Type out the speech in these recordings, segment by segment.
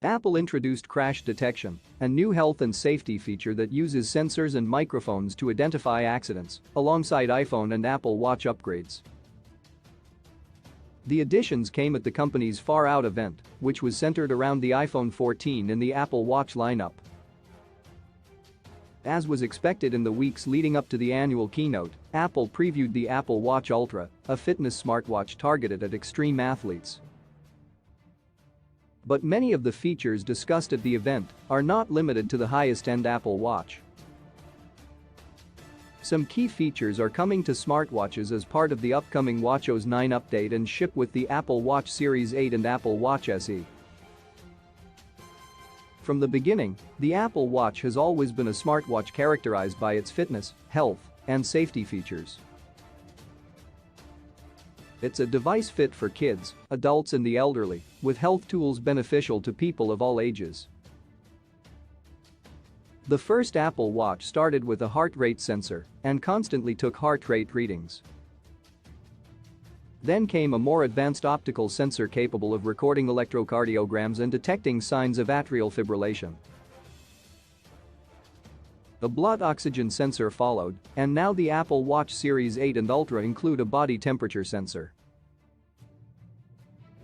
Apple introduced crash detection, a new health and safety feature that uses sensors and microphones to identify accidents, alongside iPhone and Apple Watch upgrades. The additions came at the company's Far Out event, which was centered around the iPhone 14 and the Apple Watch lineup. As was expected in the weeks leading up to the annual keynote, Apple previewed the Apple Watch Ultra, a fitness smartwatch targeted at extreme athletes. But many of the features discussed at the event are not limited to the highest-end Apple Watch. Some key features are coming to smartwatches as part of the upcoming watchOS 9 update and ship with the Apple Watch Series 8 and Apple Watch SE. From the beginning, the Apple Watch has always been a smartwatch characterized by its fitness, health, and safety features. It's a device fit for kids, adults and the elderly, with health tools beneficial to people of all ages. The first Apple Watch started with a heart rate sensor and constantly took heart rate readings. Then came a more advanced optical sensor capable of recording electrocardiograms and detecting signs of atrial fibrillation. A blood oxygen sensor followed, and now the Apple Watch Series 8 and Ultra include a body temperature sensor.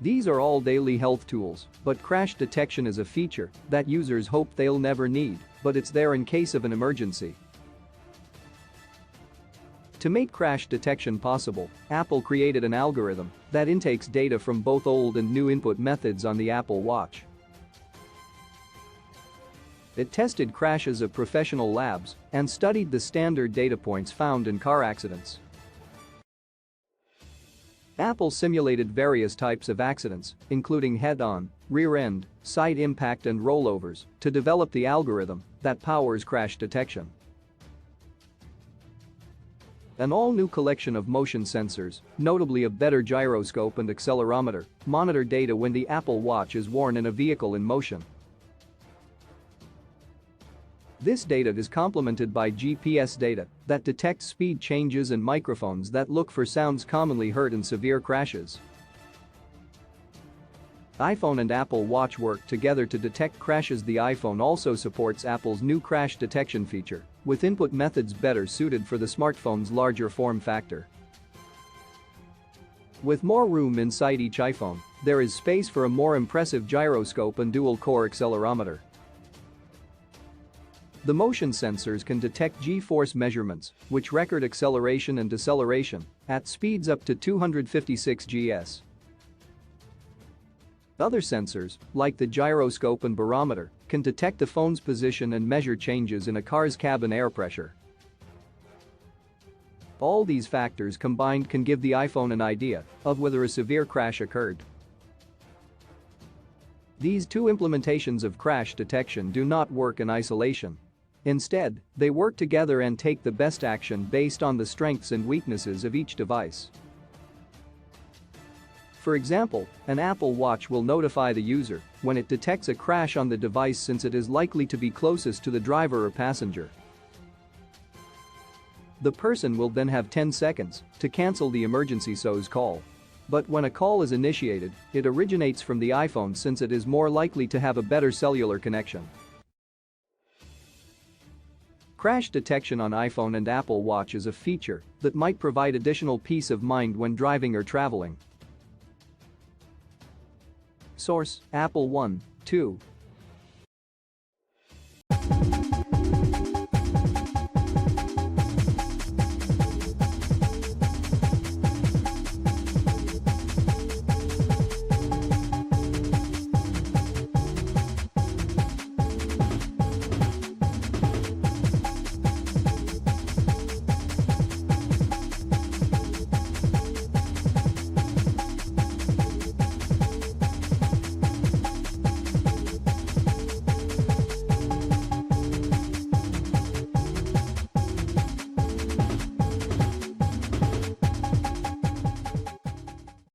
These are all daily health tools, but crash detection is a feature that users hope they'll never need, but it's there in case of an emergency. To make crash detection possible, Apple created an algorithm that intakes data from both old and new input methods on the Apple Watch. It tested crashes of professional labs and studied the standard data points found in car accidents. Apple simulated various types of accidents, including head-on, rear-end, side impact and rollovers, to develop the algorithm that powers crash detection. An all-new collection of motion sensors, notably a better gyroscope and accelerometer, monitor data when the Apple Watch is worn in a vehicle in motion. This data is complemented by GPS data that detects speed changes and microphones that look for sounds commonly heard in severe crashes. iPhone and Apple Watch work together to detect crashes. The iPhone also supports Apple's new crash detection feature, with input methods better suited for the smartphone's larger form factor. With more room inside each iPhone, there is space for a more impressive gyroscope and dual-core accelerometer. The motion sensors can detect G-force measurements, which record acceleration and deceleration at speeds up to 256 gs. Other sensors, like the gyroscope and barometer, can detect the phone's position and measure changes in a car's cabin air pressure. All these factors combined can give the iPhone an idea of whether a severe crash occurred. These two implementations of crash detection do not work in isolation. Instead, they work together and take the best action based on the strengths and weaknesses of each device. For example, an Apple Watch will notify the user when it detects a crash on the device since it is likely to be closest to the driver or passenger. The person will then have 10 seconds to cancel the emergency SOS call. But when a call is initiated, it originates from the iPhone since it is more likely to have a better cellular connection. Crash detection on iPhone and Apple Watch is a feature that might provide additional peace of mind when driving or traveling. Source: Apple 1, 2,